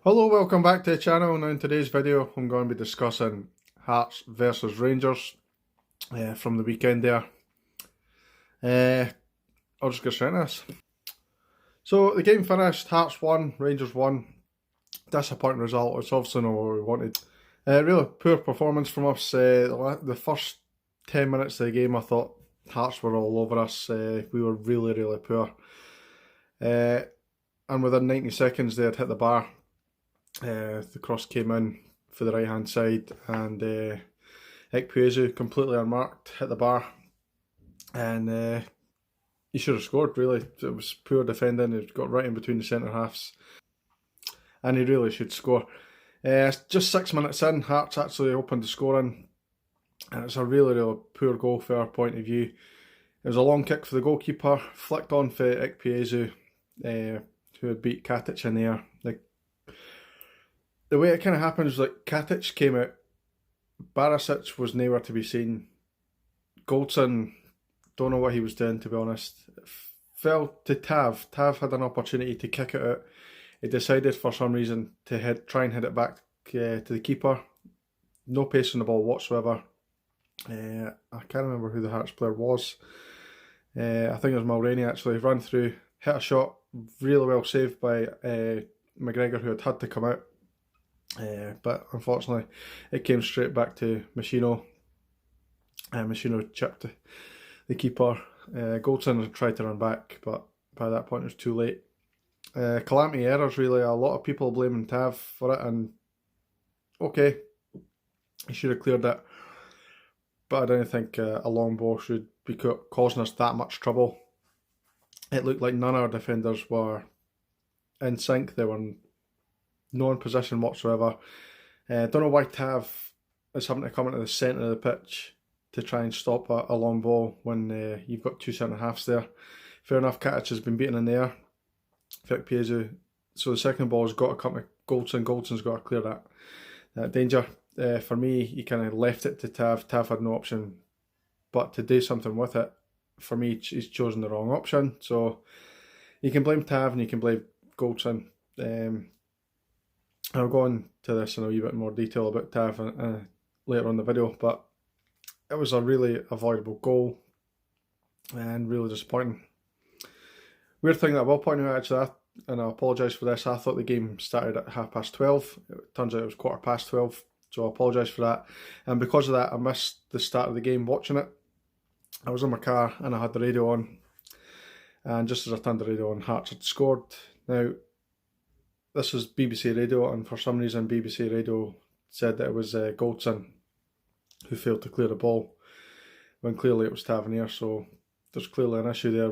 Hello, welcome back to the channel. Now in today's video I'm going to be discussing Hearts versus Rangers from the weekend there. I'll just get straight into this. So the game finished, Hearts won, Rangers won. Disappointing result, it's obviously not what we wanted. Really poor performance from us. The first 10 minutes of the game I thought Hearts were all over us. We were really poor. And within 90 seconds they had hit the bar. The cross came in for the right hand side and Ekpuezu completely unmarked hit the bar, and he should have scored really. It was poor defending, he got right in between the centre halves and he really should score. Just 6 minutes in, Hearts actually opened the scoring and it's a really poor goal from our point of view. It was a long kick for the goalkeeper, flicked on for Ekpuezu, who had beat Katic in the air. The way it kind of happened was like Katic came out, Barisic was nowhere to be seen. Goldson, don't know what he was doing to be honest. It fell to Tav. Tav had an opportunity to kick it out. He decided for some reason to try and head it back to the keeper. No pace on the ball whatsoever. I can't remember who the Hearts player was. I think it was Mulroney actually. Ran through, hit a shot, really well saved by McGregor, who had to come out. But unfortunately it came straight back to Machino. Machino chipped the keeper. Goldson tried to run back, but by that point it was too late. Calamity errors really. A lot of people blaming Tav for it, and okay, he should have cleared it, but I don't think a long ball should be causing us that much trouble. It looked like none of our defenders were in sync. They were no in position whatsoever. Don't know why Tav is having to come into the centre of the pitch to try and stop a long ball when you've got two centre halves there. Fair enough, Katic has been beaten in the air. Ekpuezu. So the second ball has got to come to Goldson. Goldson's got to clear that danger. For me, he kind of left it to Tav. Tav had no option but to do something with it. For me, he's chosen the wrong option. So you can blame Tav and you can blame Goldson. I'll go on to this in a wee bit more detail about Tav later on in the video, but it was a really avoidable goal and really disappointing. Weird thing that I will point out actually, and I apologise for this, I thought the game started at 12:30. It turns out it was 12:15, so I apologise for that. And because of that, I missed the start of the game watching it. I was in my car and I had the radio on, and just as I turned the radio on, Hearts had scored. Now, this is BBC Radio, and for some reason BBC Radio said that it was Goldson who failed to clear the ball, when clearly it was Tavernier. So there's clearly an issue there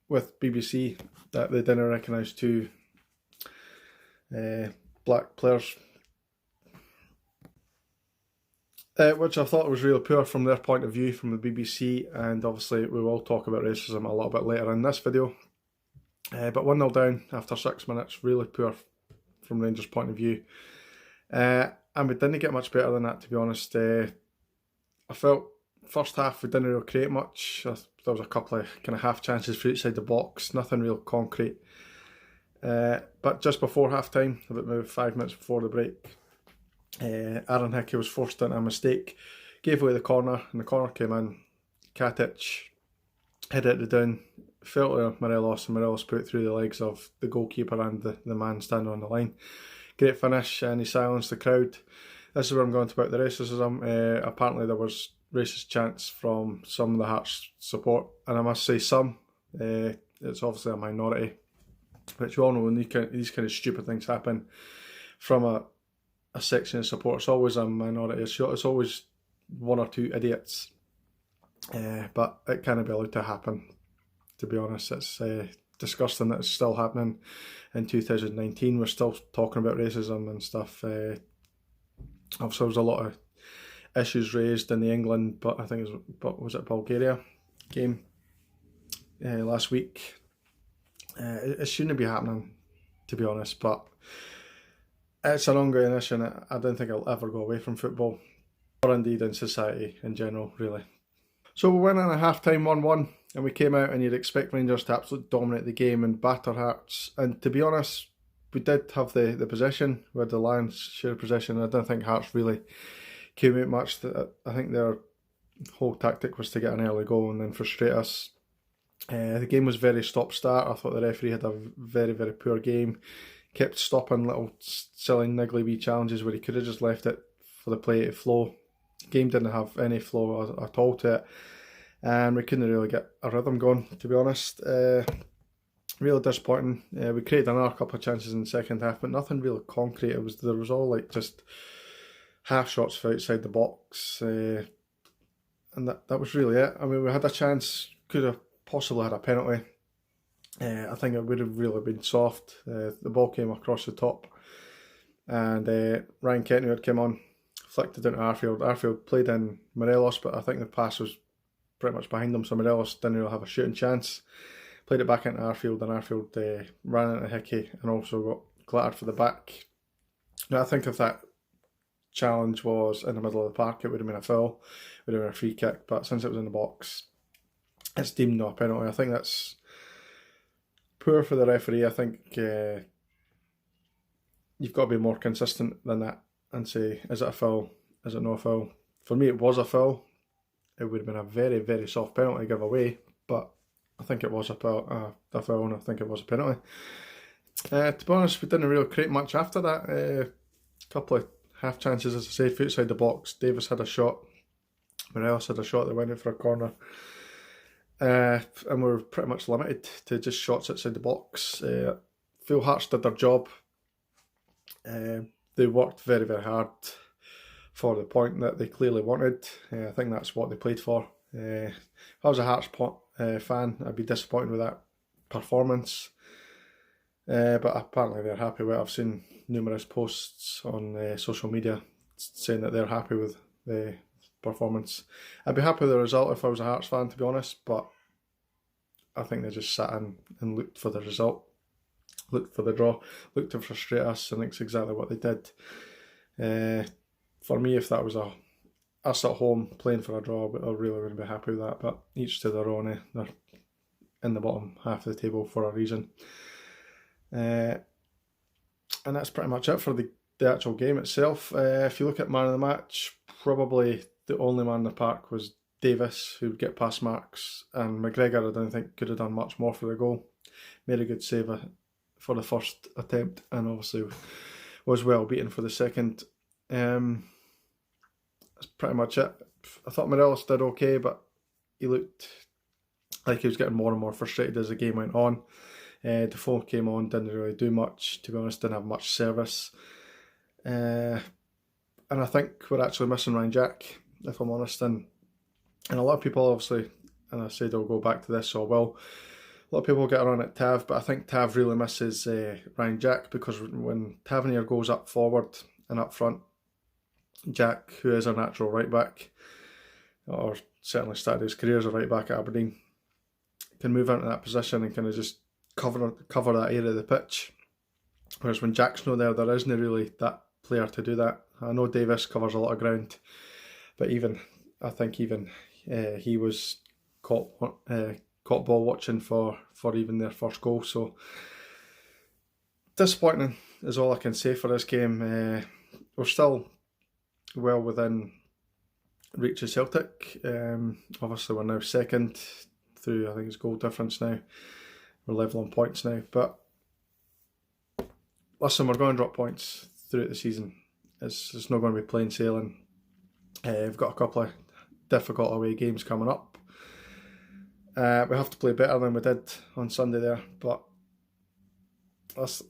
with BBC that they didn't recognise two black players, which I thought was really poor from their point of view, from the BBC. And obviously we will talk about racism a little bit later in this video. But 1-0 down after 6 minutes, really poor from Rangers' point of view. And we didn't get much better than that, to be honest. I felt first half we didn't really create much. There was a couple of kind of half chances for outside the box, nothing real concrete. But just before half time, about maybe 5 minutes before the break, Aaron Hickey was forced into a mistake, gave away the corner, and the corner came in. Katic headed it down, fell to Morelos, and Morelos put it through the legs of the goalkeeper and the man standing on the line. Great finish, and he silenced the crowd. This is where I'm going to about the racism. Apparently there was racist chants from some of the Hearts support, and I must say some. It's obviously a minority, which we all know when these kind of stupid things happen from a section of support, it's always a minority. It's always one or two idiots, but it can't be allowed to happen. To be honest, it's disgusting that it's still happening in 2019. We're still talking about racism and stuff. Obviously, there was a lot of issues raised in the England, but I think was it Bulgaria game last week. It shouldn't be happening, to be honest, but it's an ongoing issue, and I don't think it'll ever go away from football, or indeed in society in general, really. So we went in at half time 1-1, and we came out and you'd expect Rangers to absolutely dominate the game and batter Hearts. And to be honest, we did have the possession. We had the Lions share of possession. I don't think Hearts really came out much. I think their whole tactic was to get an early goal and then frustrate us. The game was very stop-start. I thought the referee had a very, very poor game. Kept stopping little silly niggly wee challenges where he could have just left it for the play to flow. The game didn't have any flow at all to it, and we couldn't really get a rhythm going, to be honest. Really disappointing. We created another couple of chances in the second half, but nothing really concrete. There was all like just half shots for outside the box, and that was really it. I mean, we had a chance, could have possibly had a penalty. I think it would have really been soft. The ball came across the top, and Ryan Kent, who had come on, flicked it down to Arfield. Arfield played in Morelos, but I think the pass was pretty much behind him, so Morelos didn't really have a shooting chance. Played it back into Arfield, and Arfield ran into Hickey and also got clattered for the back. Now, I think if that challenge was in the middle of the park, it would have been a foul, it would have been a free kick, but since it was in the box, it's deemed not a penalty. I think that's poor for the referee. I think you've got to be more consistent than that and say, is it a foul? Is it not a foul? For me, it was a foul. It would have been a very, very soft penalty to give away, but I think it was a foul, and I think it was a penalty. To be honest, we didn't really create much after that. A couple of half chances, as I said, outside the box. Davis had a shot. Morelos had a shot that went in for a corner. And we were pretty much limited to just shots outside the box. Feel Hearts did their job. They worked very, very hard for the point that they clearly wanted. I think that's what they played for. If I was a Hearts fan, I'd be disappointed with that performance. But apparently they're happy with it. I've seen numerous posts on social media saying that they're happy with the performance. I'd be happy with the result if I was a Hearts fan, to be honest, but I think they just sat in and looked for the result, looked for the draw, looked to frustrate us, and that's exactly what they did. For me, if that was us at home playing for a draw, I really wouldn't be happy with that, but each to their own. They're in the bottom half of the table for a reason. And that's pretty much it for the actual game itself. If you look at man of the match, probably the only man in the park was Davis, who would get past marks, and McGregor I don't think could have done much more for the goal. Made a good save for the first attempt, and obviously was well beaten for the second. That's pretty much it. I thought Morelos did okay, but he looked like he was getting more and more frustrated as the game went on. Defoe came on, didn't really do much, to be honest, didn't have much service. And I think we're actually missing Ryan Jack, if I'm honest. And a lot of people, obviously, and I said I'll go back to this, so I will. A lot of people get around at Tav, but I think Tav really misses Ryan Jack, because when Tavernier goes up forward and up front, Jack, who is a natural right back, or certainly started his career as a right back at Aberdeen, can move into that position and kind of just cover that area of the pitch. Whereas when Jack's not there isn't really that player to do that. I know Davis covers a lot of ground, but I think he was caught ball watching for even their first goal. So disappointing is all I can say for this game. We're still well within reach of Celtic. Obviously we're now second through, I think it's goal difference now. We're level on points now, but listen, we're going to drop points throughout the season. It's not going to be plain sailing. We've got a couple of difficult away games coming up. We have to play better than we did on Sunday there, but let's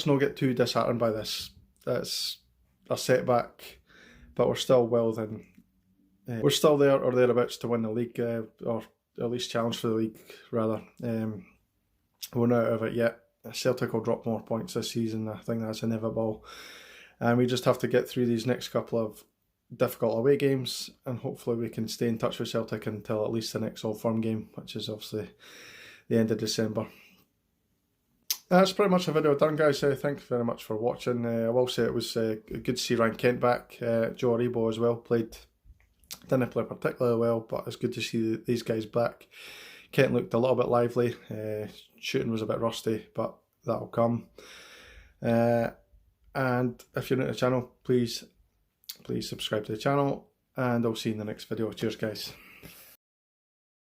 not get too disheartened by this. It's a setback, but we're still we're still there or thereabouts to win the league, or at least challenge for the league rather. We're not out of it yet. Celtic will drop more points this season. I think that's inevitable, and we just have to get through these next couple of difficult away games, and hopefully we can stay in touch with Celtic until at least the next Old Firm game, which is obviously the end of December. That's pretty much the video done, guys. Thank you very much for watching. I will say it was good to see Ryan Kent back. Joe Aribo as well didn't play particularly well, but it's good to see these guys back. Kent looked a little bit lively. Shooting was a bit rusty, but that'll come. And if you're new to the channel, please subscribe to the channel, and I'll see you in the next video. Cheers, guys.